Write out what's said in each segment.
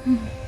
Noise.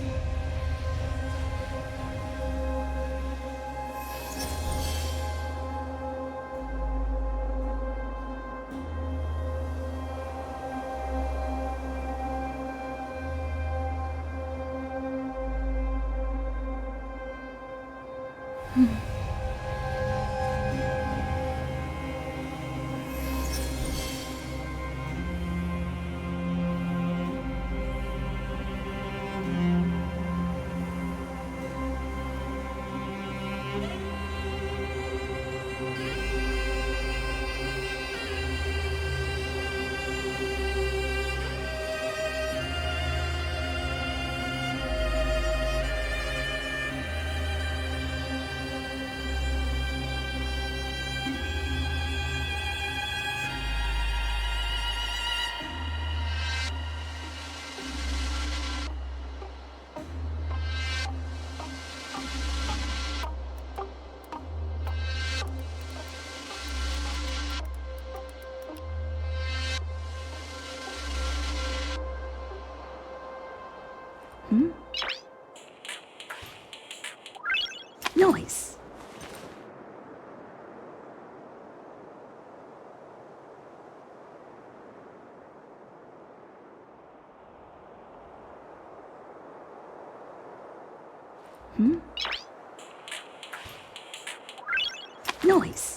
Noise.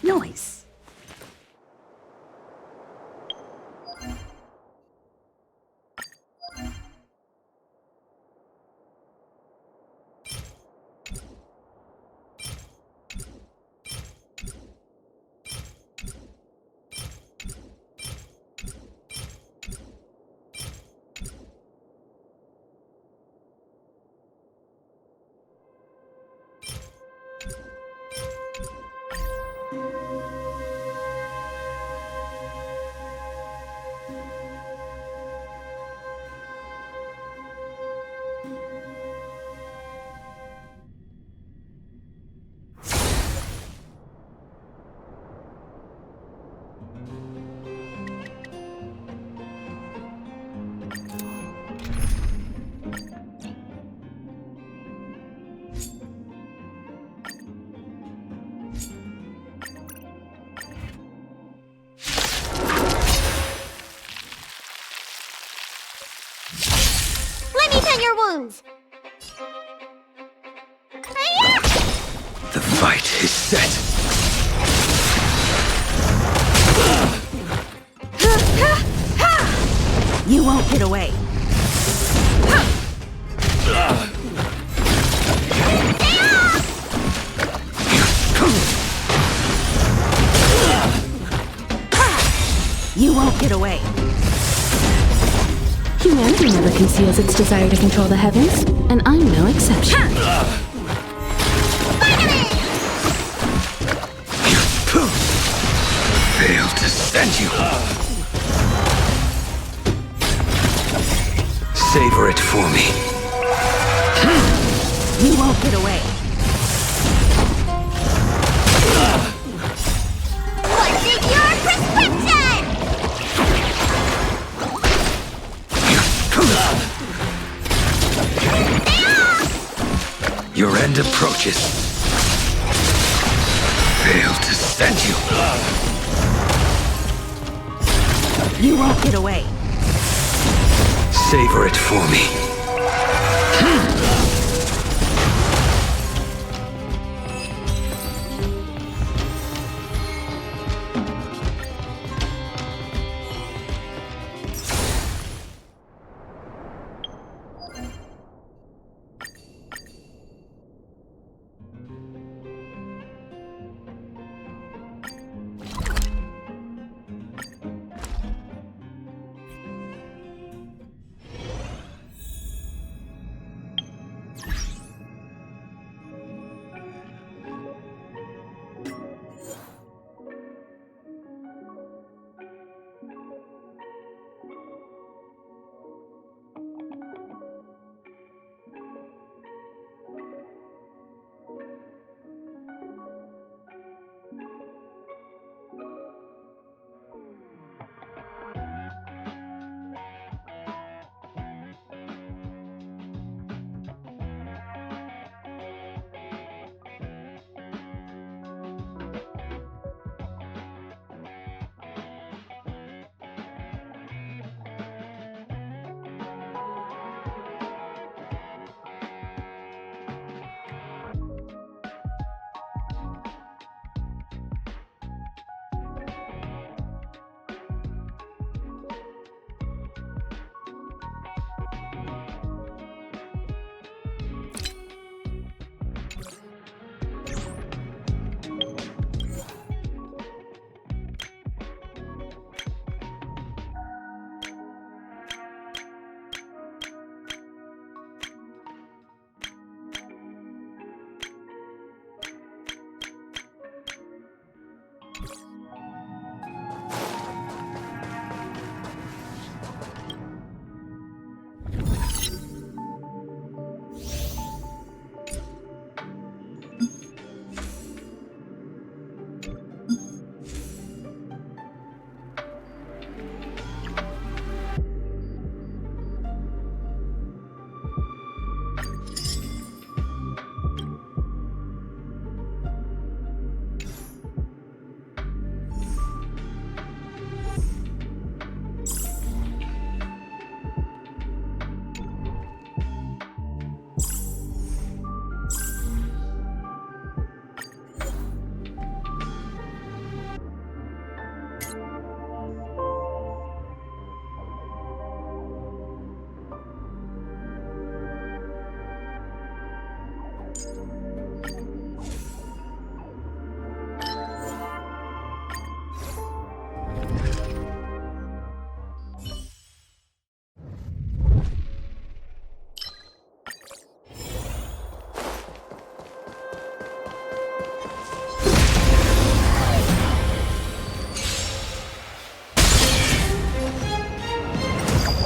Noise. Let me tend your wounds. The fight is set. You won't get away. You won't get away. Humanity never conceals its desire to control the heavens, and I'm no exception. Failed to send you. Savor it for me. You won't get away. What's in your prescription? Your end approaches. Failed to send you. You won't get away. Savor it for me.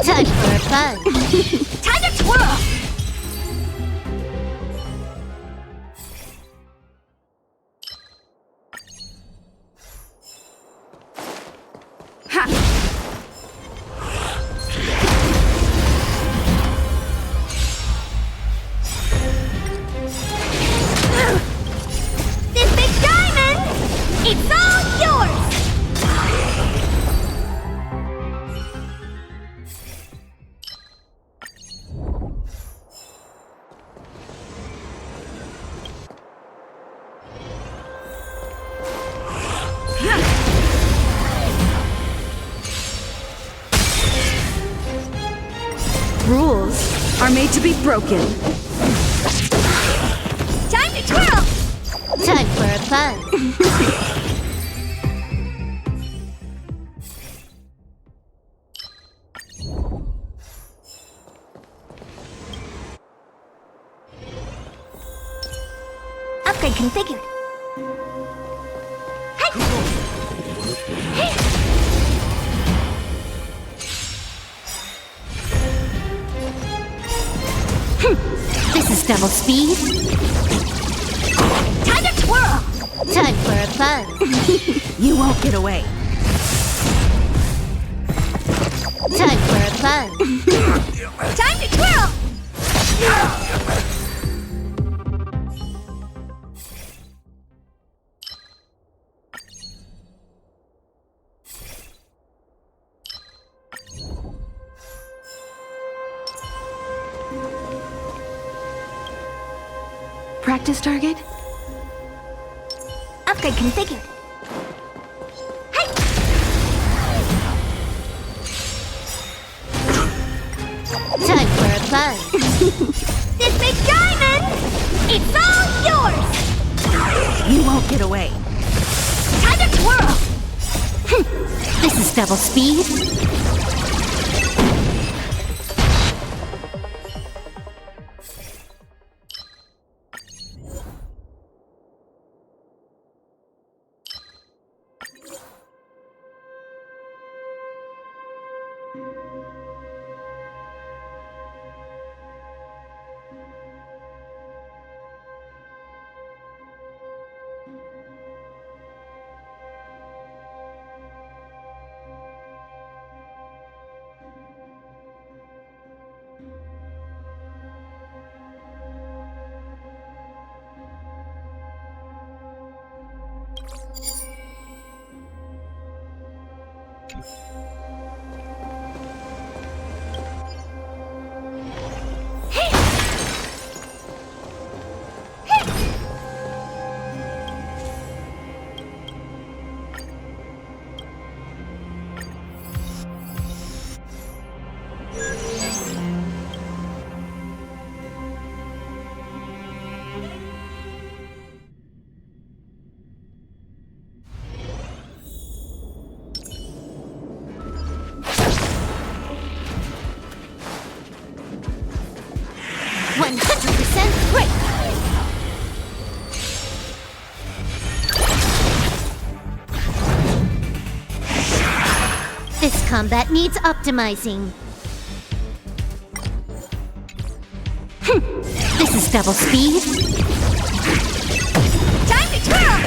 Time for a fun. Time to twirl! This big diamond, it's all yours! Rules are made to be broken. Time to twirl! Time for a fun. Upgrade configured. This is double speed. Time to twirl! Time for a fun. You won't get away. Time for a fun. Time to twirl! Practice target? Upgrade configured. Hey! Time for a fun. This big diamond, it's all yours! You won't get away. Time to twirl! This is double speed. This combat needs optimizing. This is double speed. Time to twirl!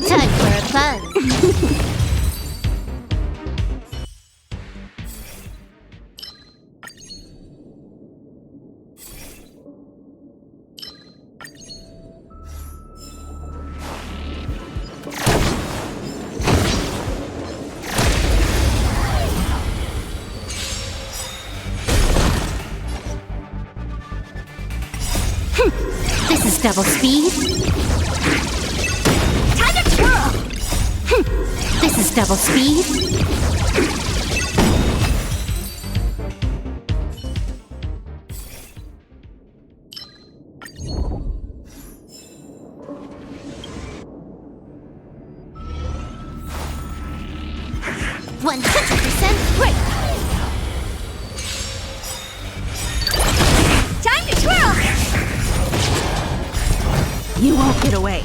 Time for a fun. This is double speed. Time to twirl! This is double speed. Great! Time to twirl! You won't get away.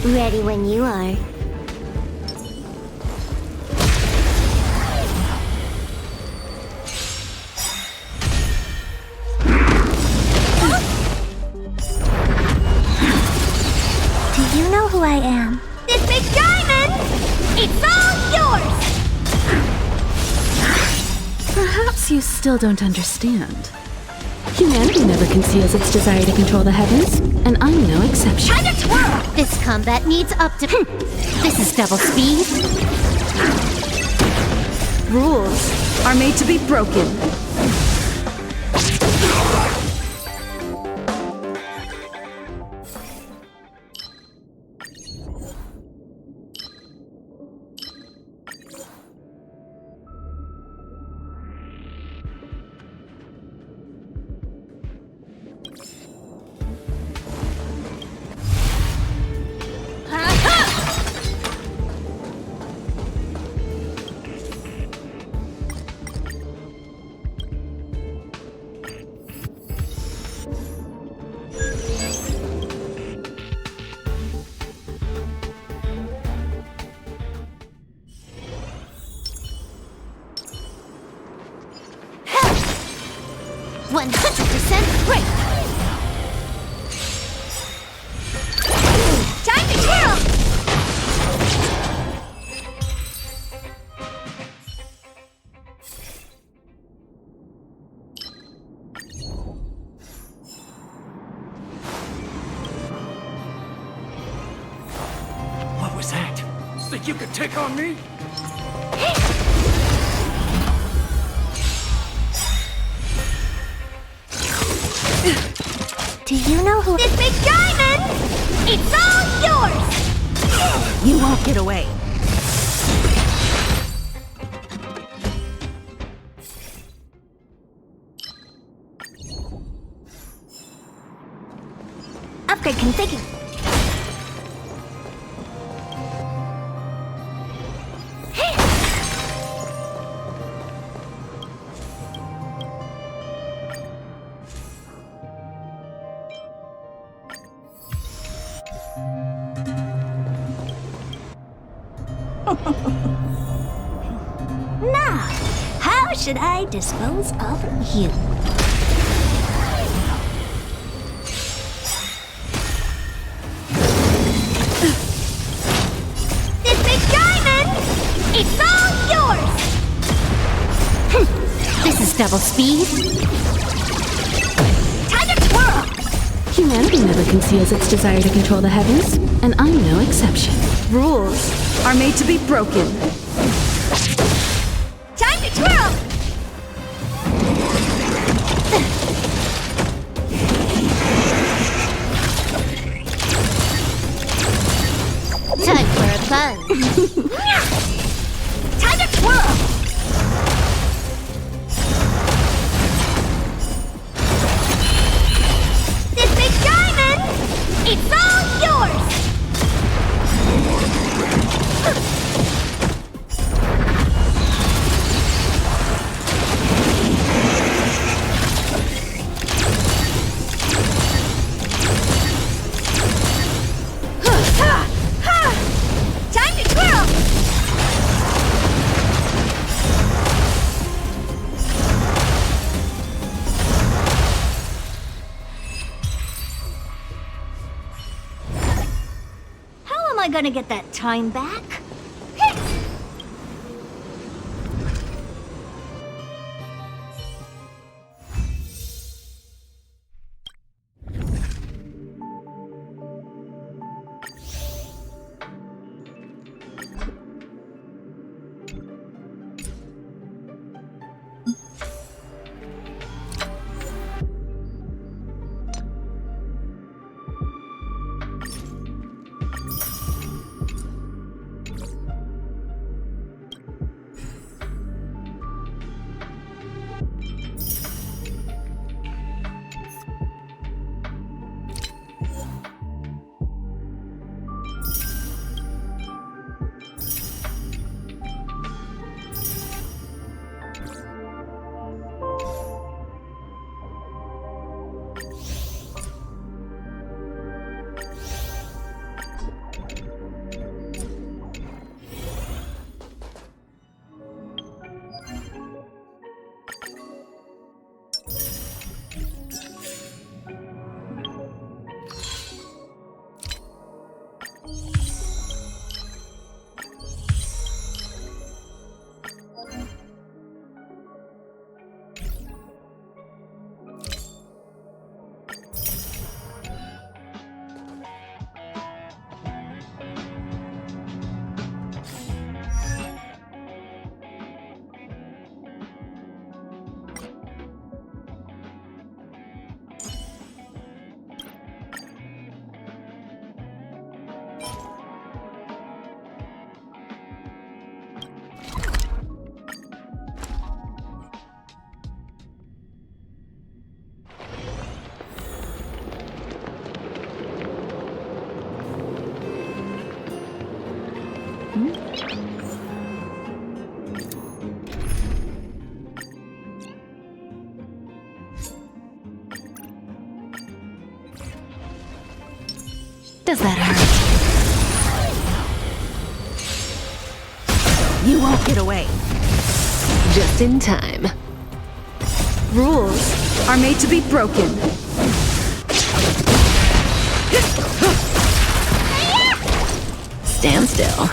Ready when you are. Do you know who I am? This big diamond! It's all yours! Perhaps you still don't understand. Humanity never conceals its desire to control the heavens, and I'm no exception. Time to twirl! This combat needs up to... This is double speed. Rules are made to be broken. One 100% break! Time to twirl! What was that? Think you could take on me? Do you know who... This big diamond! It's all yours! You won't get away. Upgrade configured. Now, how should I dispose of you? This big diamond! It's all yours! This is double speed. Time to twirl! Humanity never conceals its desire to control the heavens, and I'm no exception. Rules are made to be broken. Time to twirl! Time for a plunge. Time to twirl! This big diamond! It's all yours! Time to twirl! How am I gonna get that time back? Does that hurt? You won't get away. Just in time. Rules are made to be broken. Stand still.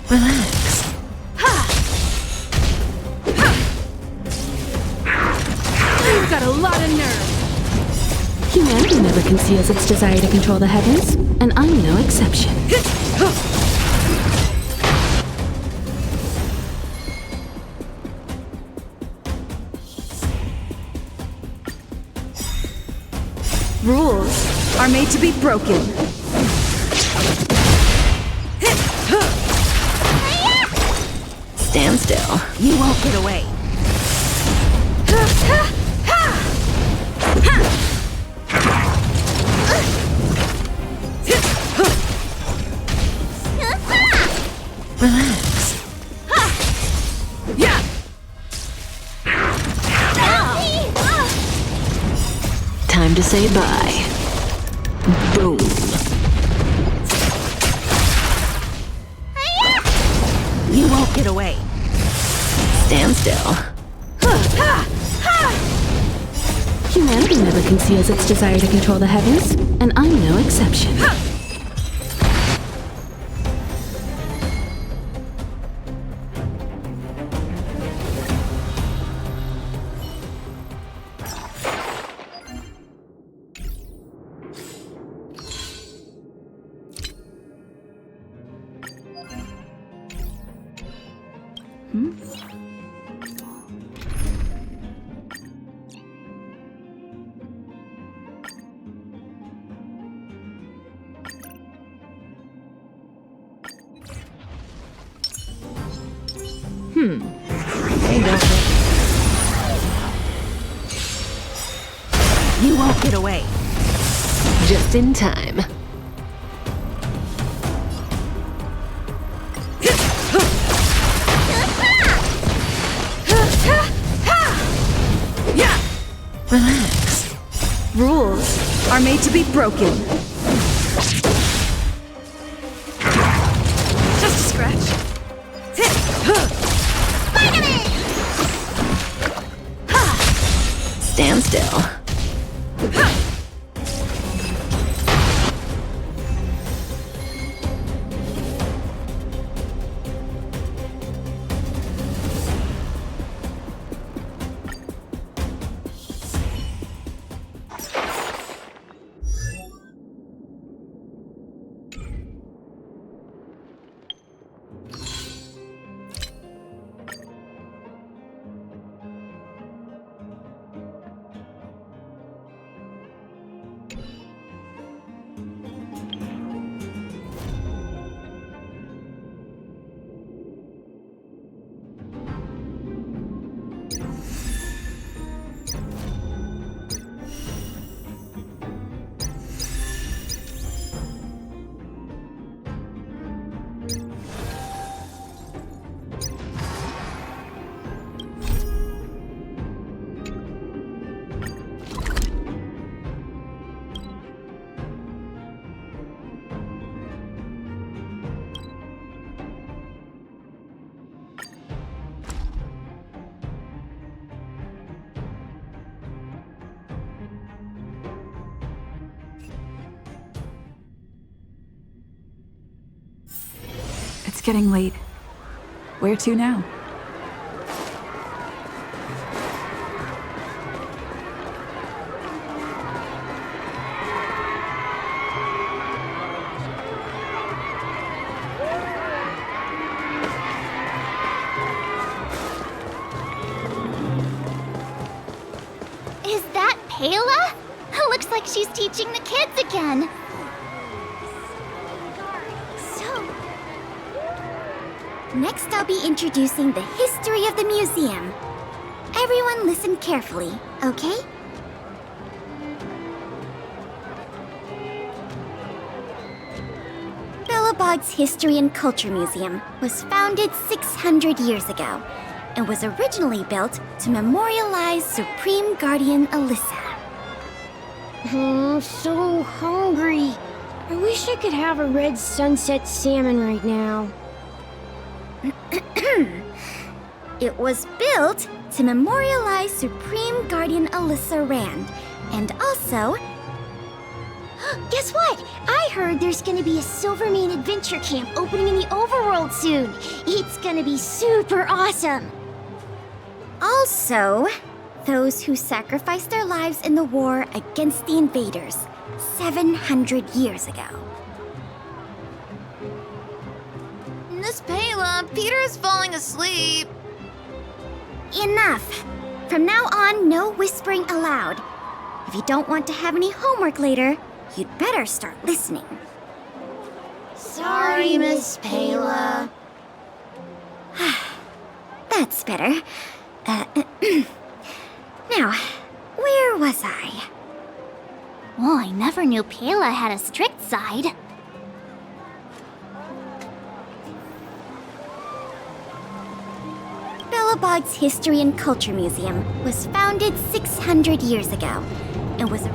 Relax. You've got a lot of nerve. Humanity never conceals its desire to control the heavens, and I'm no exception. Rules are made to be broken. Stand still. You won't get away. Relax. Yeah. Time to say bye. Boom. You won't get away. Stand still. Humanity never conceals its desire to control the heavens, and I'm no exception. You won't get away. Just in time. Yeah. Relax. Rules are made to be broken. Just a scratch. Stand still. It's getting late. Where to now? Is that Payla? Looks like she's teaching the kids again. Next, I'll be introducing the history of the museum. Everyone listen carefully, okay? Belobog's History and Culture Museum was founded 600 years ago and was originally built to memorialize Supreme Guardian Alyssa. I'm so hungry. I wish I could have a red sunset salmon right now. It was built to memorialize Supreme Guardian Alyssa Rand, and also... Guess what? I heard there's gonna be a Silvermane adventure camp opening in the overworld soon. It's gonna be super awesome. Also, those who sacrificed their lives in the war against the invaders 700 years ago. Miss Payla, Peter is falling asleep. Enough! From now on, no whispering aloud. If you don't want to have any homework later, you'd better start listening. Sorry, Miss Payla. That's better. Now, where was I? Well, I never knew Payla had a strict side. Belobog's History and Culture Museum was founded 600 years ago and was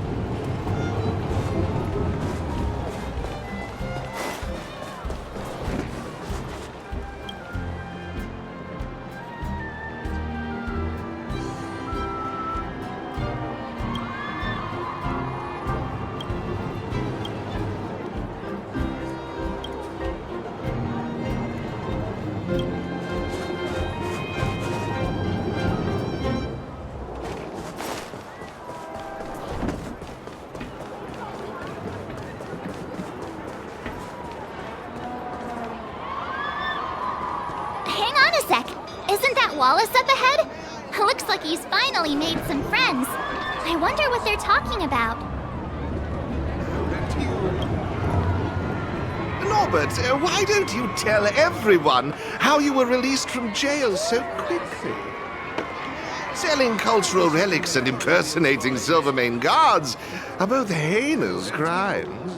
Hang on a sec. Isn't that Wallace up ahead? Looks like he's finally made some friends. I wonder what they're talking about. Norbert, why don't you tell everyone how you were released from jail so quickly? Selling cultural relics and impersonating Silvermane guards are both heinous crimes.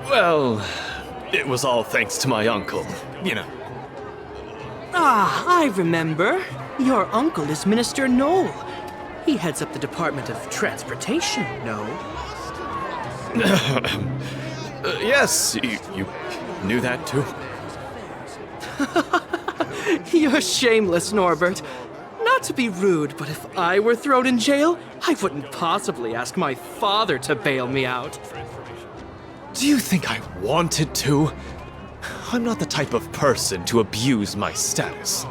Well, it was all thanks to my uncle, you know. Ah, I remember. Your uncle is Minister Knoll. He heads up the Department of Transportation, no? Yes, you knew that too? You're shameless, Norbert. Not to be rude, but if I were thrown in jail, I wouldn't possibly ask my father to bail me out. Do you think I wanted to? I'm not the type of person to abuse my status.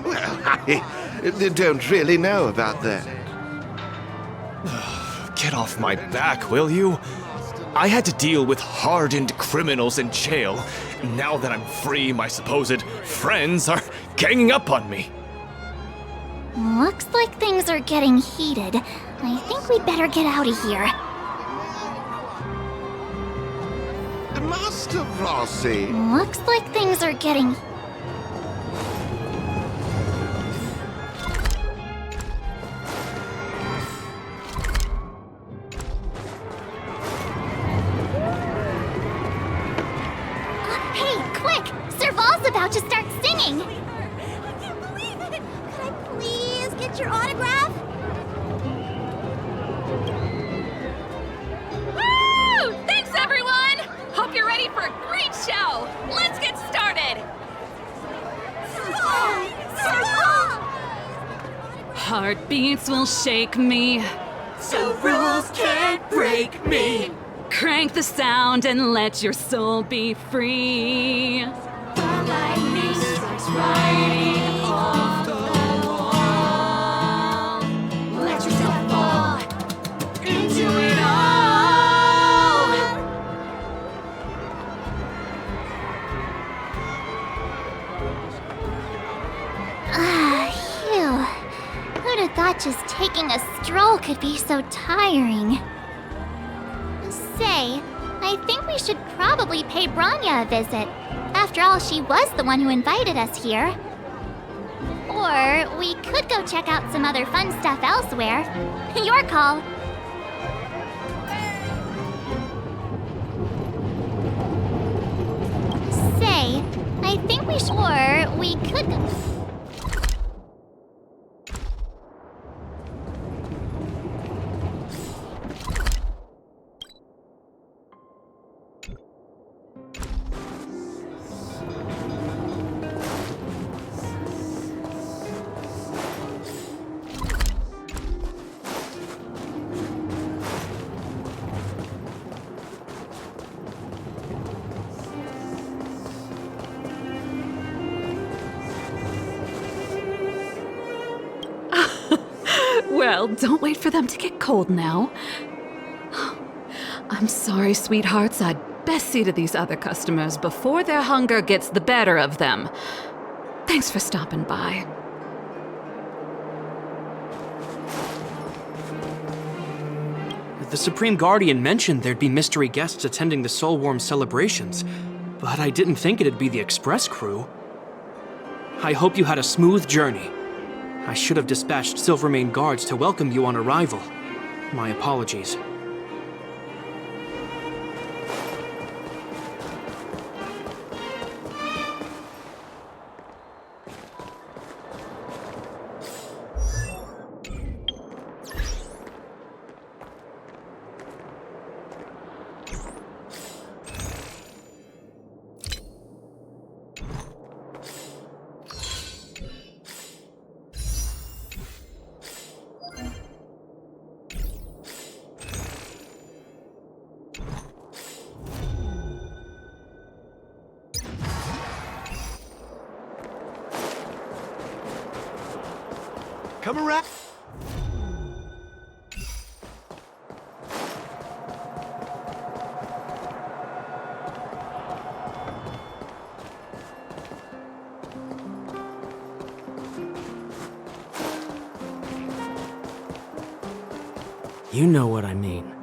Well, I don't really know about that. Get off my back, will you? I had to deal with hardened criminals in jail, and now that I'm free, my supposed friends are ganging up on me. Looks like things are getting heated. I think we'd better get out of here. Master Rossi. Looks like things are getting... Hey, quick! Serval's about to start singing! I can't believe it! Could I please get your autograph? Woo! Thanks, everyone! Hope you're ready for a great show! Let's get started! Heartbeats will shake me, So rules can't break me. crank the sound and let your soul be free. Lightning strikes right off the wall. Let yourself fall into it all. Phew. Who'd have thought just taking a stroll could be so tiring? Say, I think we should probably pay Branya a visit. After all, she was the one who invited us here. Or we could go check out some other fun stuff elsewhere. Your call. Hey, I think we should. Or we could go. Well, don't wait for them to get cold now. I'm sorry, sweethearts. I'd best see to these other customers before their hunger gets the better of them. Thanks for stopping by. The Supreme Guardian mentioned there'd be mystery guests attending the Soulworm celebrations, but I didn't think it'd be the Express crew. I hope you had a smooth journey. I should have dispatched Silvermane guards to welcome you on arrival. My apologies. Come around. You know what I mean.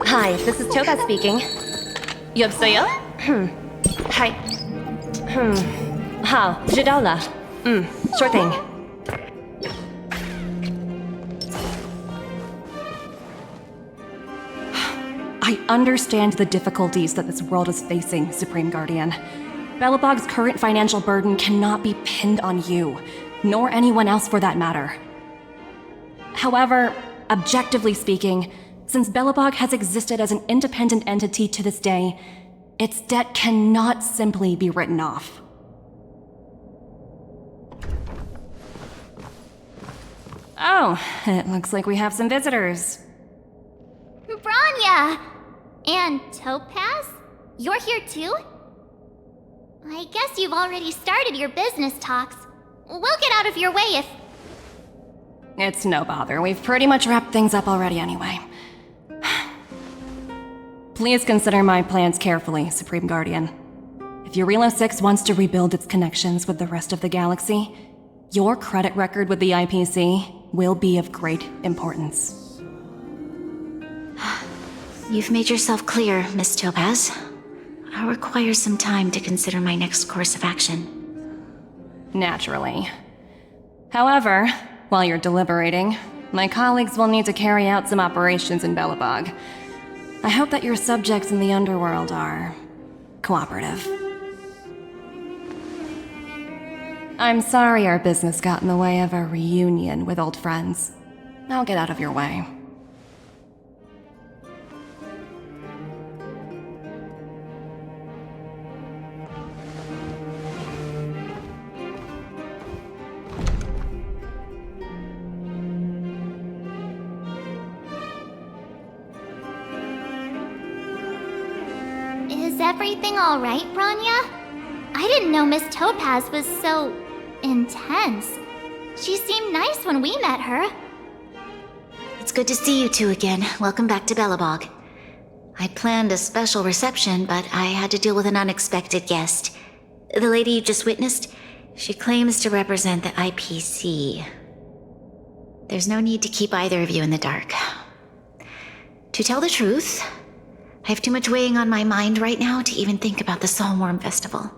Hi, this is Toga speaking. 여보세요? Hi.好，知道了。Sure thing. I understand the difficulties that this world is facing, Supreme Guardian. Belobog's current financial burden cannot be pinned on you, nor anyone else for that matter. However, objectively speaking, since Belobog has existed as an independent entity to this day, its debt cannot simply be written off. Oh, it looks like we have some visitors. Branya! And Topaz? You're here too? I guess you've already started your business talks. We'll get out of your way if... It's no bother. We've pretty much wrapped things up already anyway. Please consider my plans carefully, Supreme Guardian. If Eurilo 6 wants to rebuild its connections with the rest of the galaxy, your credit record with the IPC will be of great importance. You've made yourself clear, Miss Topaz. I'll require some time to consider my next course of action. Naturally. However, while you're deliberating, my colleagues will need to carry out some operations in Belobog. I hope that your subjects in the underworld are cooperative. I'm sorry our business got in the way of a reunion with old friends. I'll get out of your way. Is everything alright, Branya? I didn't know Miss Topaz was so... intense. She seemed nice when we met her. It's good to see you two again. Welcome back to Belobog. I'd planned a special reception, but I had to deal with an unexpected guest. The lady you just witnessed, she claims to represent the IPC. There's no need to keep either of you in the dark. To tell the truth, I have too much weighing on my mind right now to even think about the Soulworm Festival.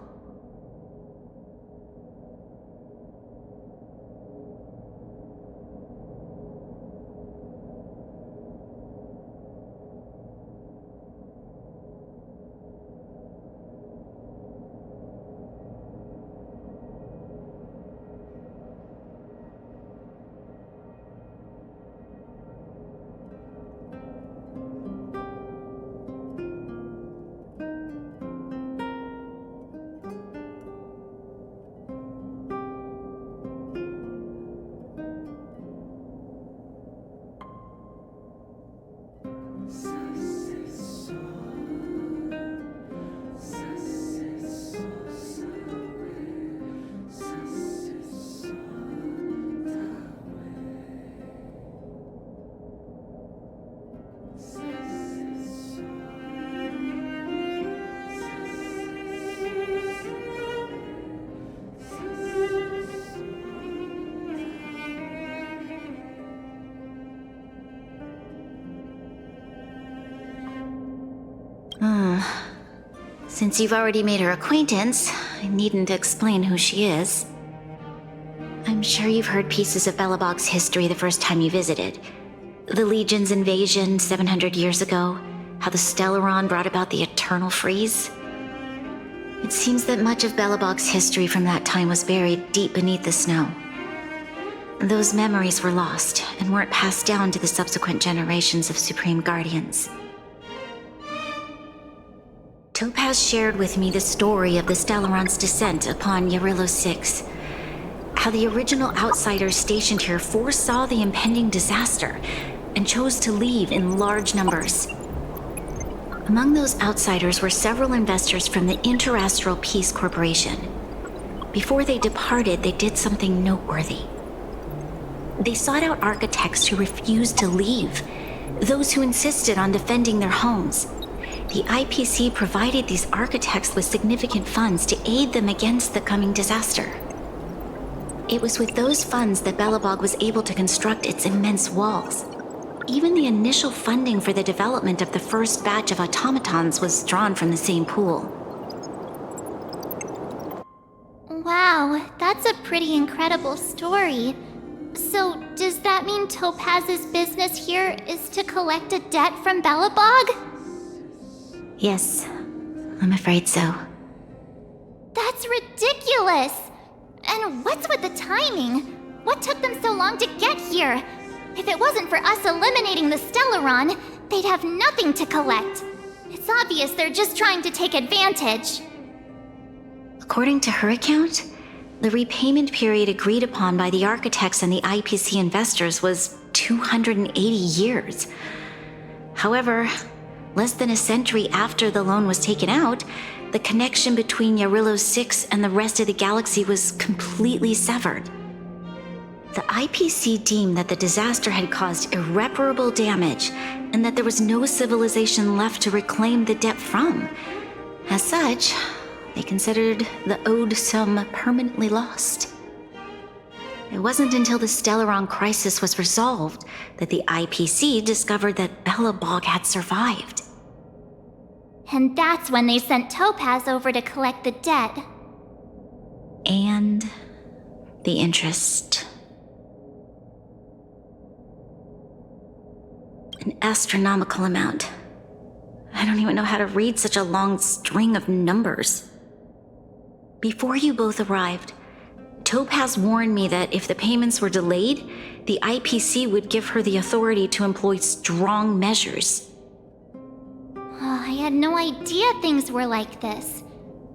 Since you've already made her acquaintance, I needn't explain who she is. I'm sure you've heard pieces of Belobog's history the first time you visited. The Legion's invasion 700 years ago, how the Stellaron brought about the Eternal Freeze. It seems that much of Belobog's history from that time was buried deep beneath the snow. Those memories were lost and weren't passed down to the subsequent generations of Supreme Guardians. Topaz shared with me the story of the Stellaron's descent upon Eurilo 6. How the original outsiders stationed here foresaw the impending disaster and chose to leave in large numbers. Among those outsiders were several investors from the Interastral Peace Corporation. Before they departed, they did something noteworthy. They sought out architects who refused to leave, those who insisted on defending their homes. The IPC provided these architects with significant funds to aid them against the coming disaster. It was with those funds that Belobog was able to construct its immense walls. Even the initial funding for the development of the first batch of automatons was drawn from the same pool. Wow, that's a pretty incredible story. So, does that mean Topaz's business here is to collect a debt from Belobog? Yes, I'm afraid so. That's ridiculous! And what's with the timing? What took them so long to get here? If it wasn't for us eliminating the Stellaron, they'd have nothing to collect. It's obvious they're just trying to take advantage. According to her account, the repayment period agreed upon by the architects and the IPC investors was 280 years. However, less than a century after the loan was taken out, the connection between Yarillo 6 and the rest of the galaxy was completely severed. The IPC deemed that the disaster had caused irreparable damage and that there was no civilization left to reclaim the debt from. As such, they considered the owed sum permanently lost. It wasn't until the Stellaron crisis was resolved that the IPC discovered that Belobog had survived. And that's when they sent Topaz over to collect the debt. And the interest. An astronomical amount. I don't even know how to read such a long string of numbers. Before you both arrived, Topaz warned me that if the payments were delayed, the IPC would give her the authority to employ strong measures. I had no idea things were like this.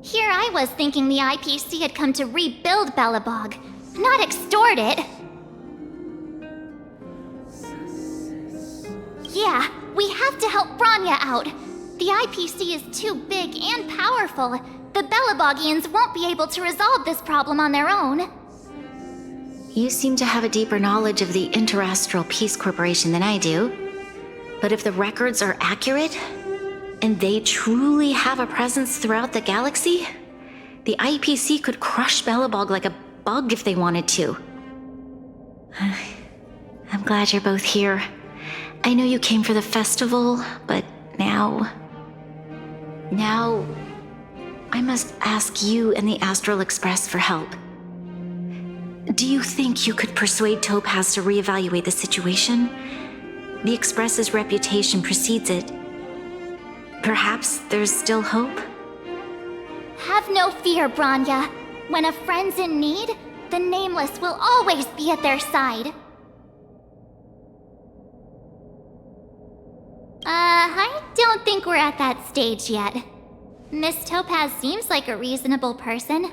Here I was thinking the IPC had come to rebuild Belobog, not extort it. Yeah, we have to help Bronya out. The IPC is too big and powerful. The Belobogians won't be able to resolve this problem on their own. You seem to have a deeper knowledge of the Interastral Peace Corporation than I do. But if the records are accurate, and they truly have a presence throughout the galaxy, the IPC could crush Belobog like a bug if they wanted to. I'm glad you're both here. I know you came for the festival, but now I must ask you and the Astral Express for help. Do you think you could persuade Topaz to reevaluate the situation? The Express's reputation precedes it. Perhaps there's still hope? Have no fear, Bronya. When a friend's in need, the Nameless will always be at their side. I don't think we're at that stage yet. Miss Topaz seems like a reasonable person.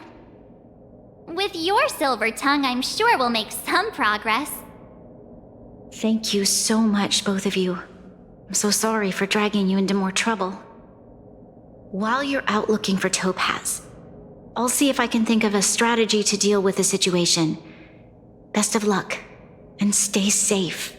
With your silver tongue, I'm sure we'll make some progress. Thank you so much, both of you. I'm so sorry for dragging you into more trouble. While you're out looking for Topaz, I'll see if I can think of a strategy to deal with the situation. Best of luck, and stay safe.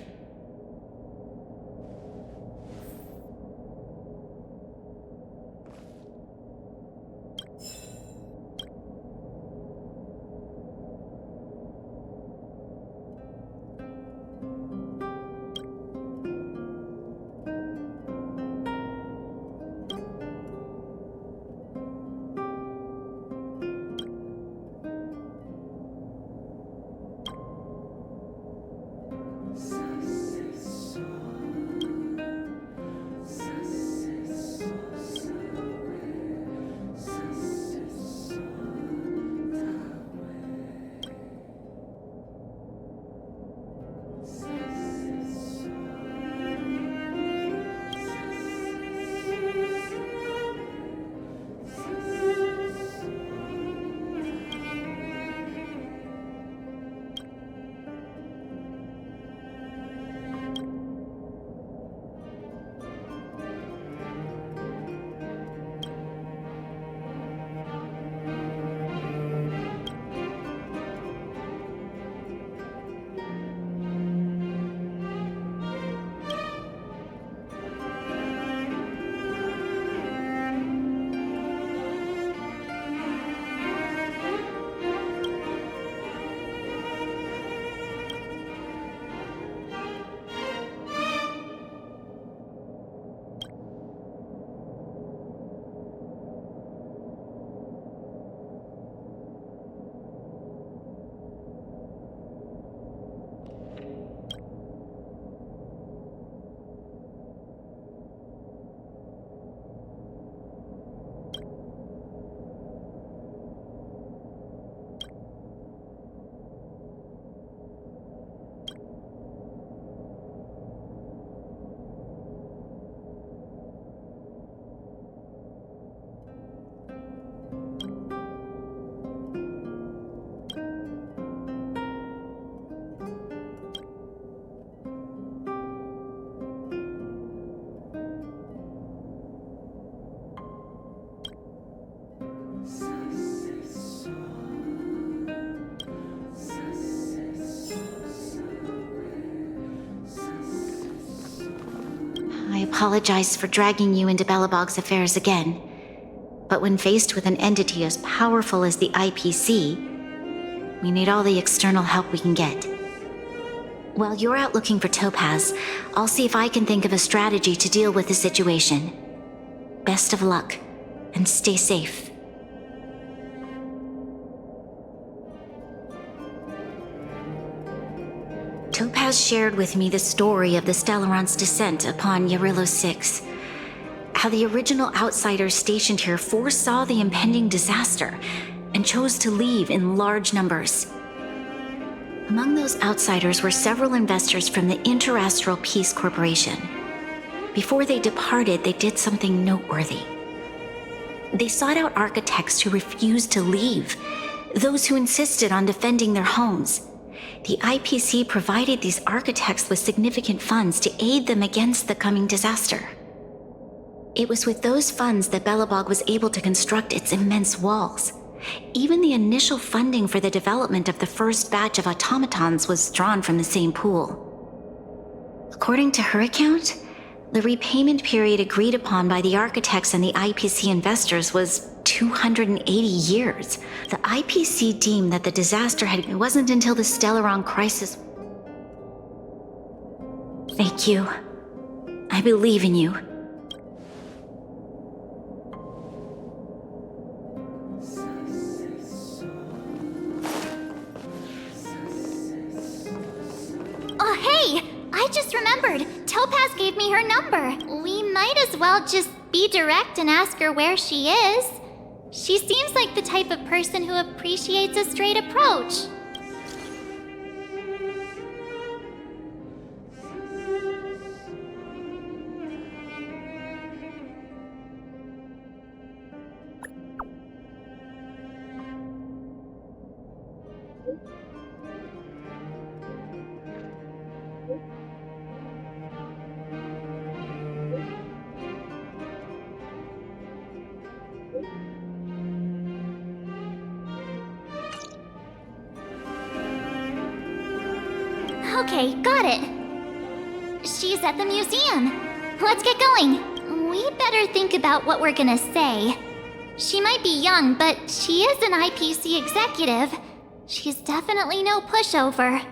apologize for dragging you into Belobog's affairs again. But when faced with an entity as powerful as the IPC, we need all the external help we can get. While you're out looking for Topaz, I'll see if I can think of a strategy to deal with the situation. Best of luck, and stay safe. Topaz shared with me the story of the Stellaron's descent upon Yarillo 6. How the original outsiders stationed here foresaw the impending disaster and chose to leave in large numbers. Among those outsiders were several investors from the Interastral Peace Corporation. Before they departed, they did something noteworthy. They sought out architects who refused to leave, those who insisted on defending their homes. The IPC provided these architects with significant funds to aid them against the coming disaster. It was with those funds that Belobog was able to construct its immense walls. Even the initial funding for the development of the first batch of automatons was drawn from the same pool. According to her account, the repayment period agreed upon by the architects and the IPC investors was 280 years. The IPC deemed that the disaster it wasn't until the Stellaron crisis. Thank you. I believe in you. Oh, hey! I just remembered. Topaz gave me her number. We might as well just be direct and ask her where she is. She seems like the type of person who appreciates a straight approach. Okay, got it. She's at the museum. Let's get going. We better think about what we're gonna say. She might be young, but she is an IPC executive. She's definitely no pushover.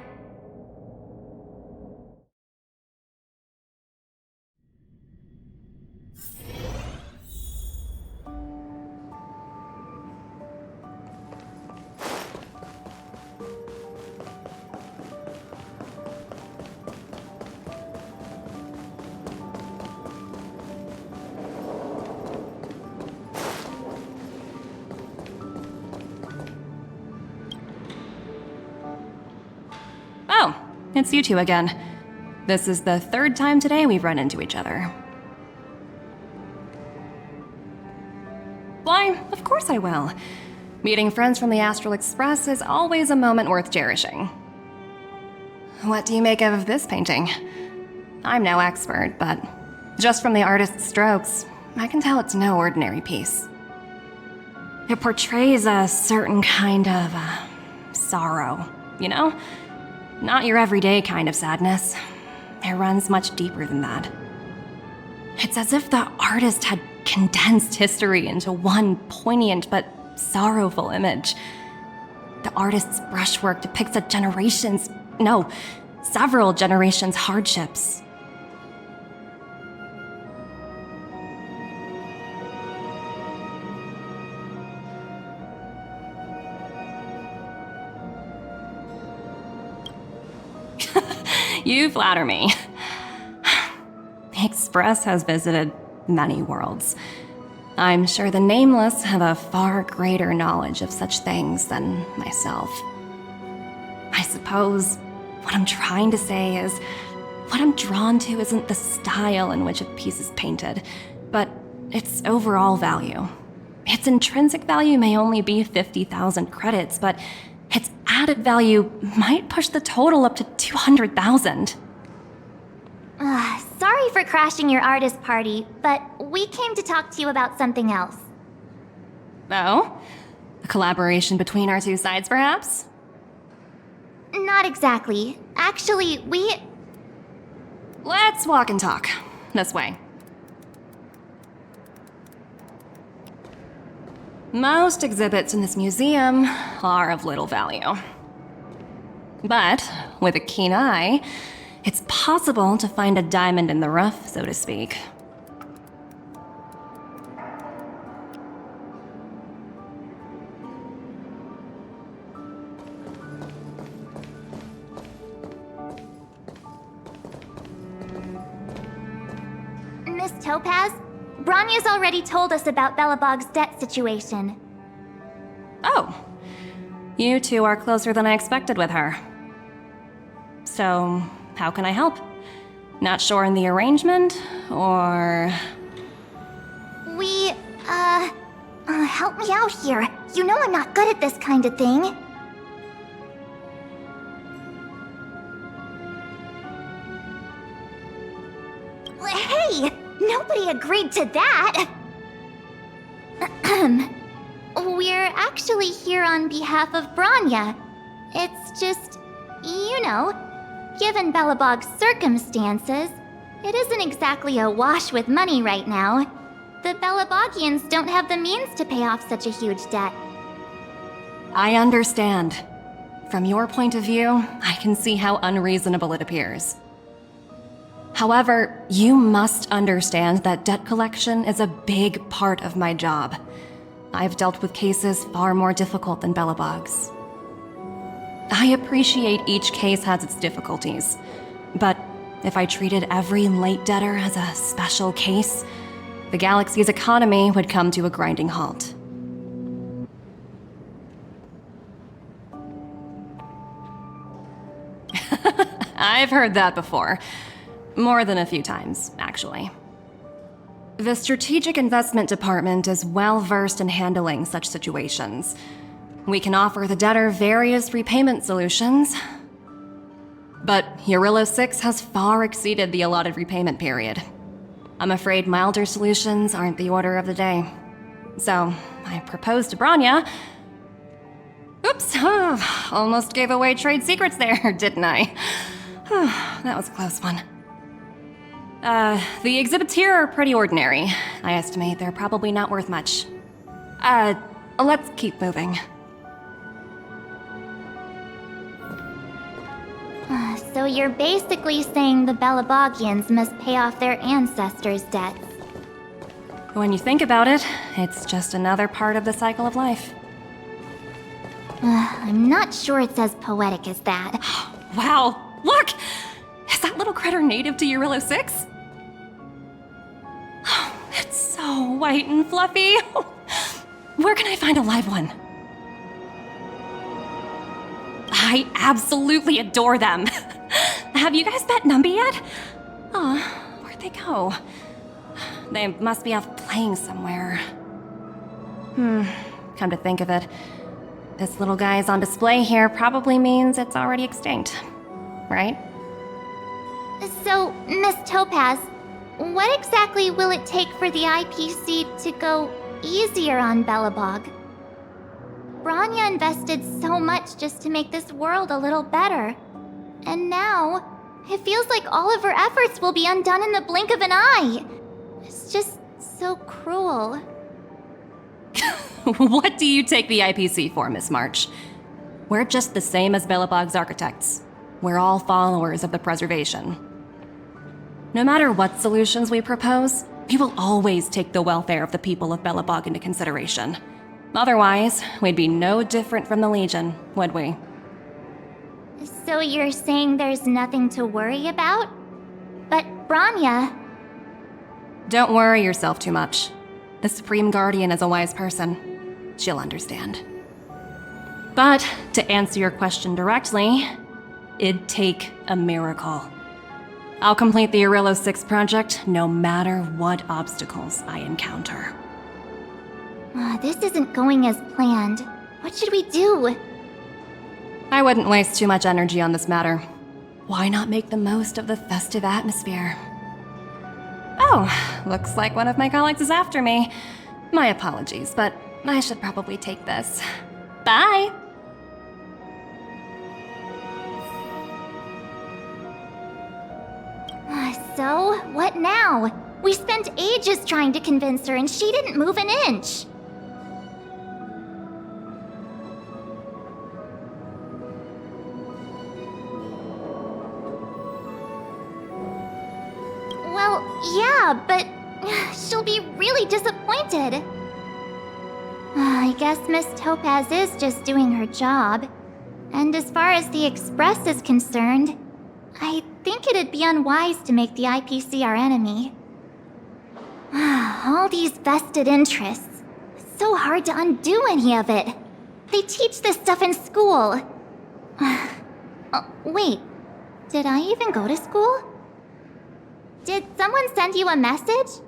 Oh, it's you two again. This is the third time today we've run into each other. Why, of course I will. Meeting friends from the Astral Express is always a moment worth cherishing. What do you make of this painting? I'm no expert, but just from the artist's strokes, I can tell it's no ordinary piece. It portrays a certain kind of sorrow, you know? Not your everyday kind of sadness. It runs much deeper than that. It's as if the artist had condensed history into one poignant but sorrowful image. The artist's brushwork depicts several generations' hardships. You flatter me. The Express has visited many worlds. I'm sure the Nameless have a far greater knowledge of such things than myself. I suppose what I'm trying to say is, what I'm drawn to isn't the style in which a piece is painted, but its overall value. Its intrinsic value may only be 50,000 credits, but its added value might push the total up to 200,000. Sorry for crashing your artist party, but we came to talk to you about something else. Oh? A collaboration between our two sides, perhaps? Not exactly. Actually, Let's walk and talk. This way. Most exhibits in this museum are of little value. But with a keen eye, it's possible to find a diamond in the rough, so to speak. Miss Topaz, Bronya's already told us about Belobog's debt situation. Oh, you two are closer than I expected with her. So, how can I help? Not sure in the arrangement, or... Help me out here. You know I'm not good at this kind of thing. Hey! Nobody agreed to that! We're actually here on behalf of Bronya. It's just, you know, given Belobog's circumstances, it isn't exactly a wash with money right now. The Belobogians don't have the means to pay off such a huge debt. I understand. From your point of view, I can see how unreasonable it appears. However, you must understand that debt collection is a big part of my job. I've dealt with cases far more difficult than Belobog's. I appreciate each case has its difficulties, but if I treated every late debtor as a special case, the galaxy's economy would come to a grinding halt. I've heard that before. More than a few times, actually. The Strategic Investment Department is well versed in handling such situations. We can offer the debtor various repayment solutions. But Eurylo 6 has far exceeded the allotted repayment period. I'm afraid milder solutions aren't the order of the day. So, I proposed to Bronya. Oops, almost gave away trade secrets there, didn't I? That was a close one. The exhibits here are pretty ordinary. I estimate they're probably not worth much. Let's keep moving. So you're basically saying the Belobogians must pay off their ancestors' debts. When you think about it, it's just another part of the cycle of life. I'm not sure it's as poetic as that. Wow, look! Is that little critter native to Eurylo 6? It's so white and fluffy. Where can I find a live one? I absolutely adore them. Have you guys met Numby yet? Oh, where'd they go? They must be off playing somewhere. Come to think of it, this little guy's on display here probably means it's already extinct, right? So, Miss Topaz, what exactly will it take for the IPC to go easier on Belobog? Bronya invested so much just to make this world a little better. And now, it feels like all of her efforts will be undone in the blink of an eye. It's just so cruel. What do you take the IPC for, Miss March? We're just the same as Belobog's architects. We're all followers of the preservation. No matter what solutions we propose, we will always take the welfare of the people of Belobog into consideration. Otherwise, we'd be no different from the Legion, would we? So you're saying there's nothing to worry about? But Bronya... Don't worry yourself too much. The Supreme Guardian is a wise person. She'll understand. But, to answer your question directly, it'd take a miracle. I'll complete the Eurylo 6 project no matter what obstacles I encounter. This isn't going as planned. What should we do? I wouldn't waste too much energy on this matter. Why not make the most of the festive atmosphere? Oh, looks like one of my colleagues is after me. My apologies, but I should probably take this. Bye! So, what now? We spent ages trying to convince her and she didn't move an inch. Yeah, but she'll be really disappointed. I guess Miss Topaz is just doing her job. And as far as the Express is concerned, I think it'd be unwise to make the IPC our enemy. All these vested interests. It's so hard to undo any of it. They teach this stuff in school. Wait, did I even go to school? Did someone send you a message?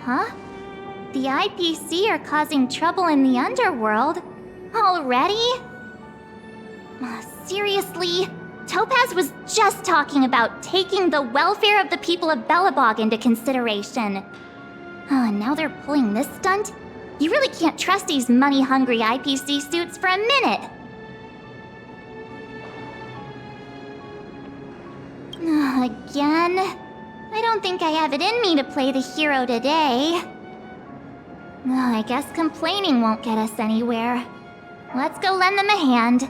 Huh? The IPC are causing trouble in the underworld? Already? Seriously? Topaz was just talking about taking the welfare of the people of Belobog into consideration. And now they're pulling this stunt? You really can't trust these money-hungry IPC suits for a minute. Again? I don't think I have it in me to play the hero today. I guess complaining won't get us anywhere. Let's go lend them a hand.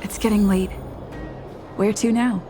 It's getting late. Where to now?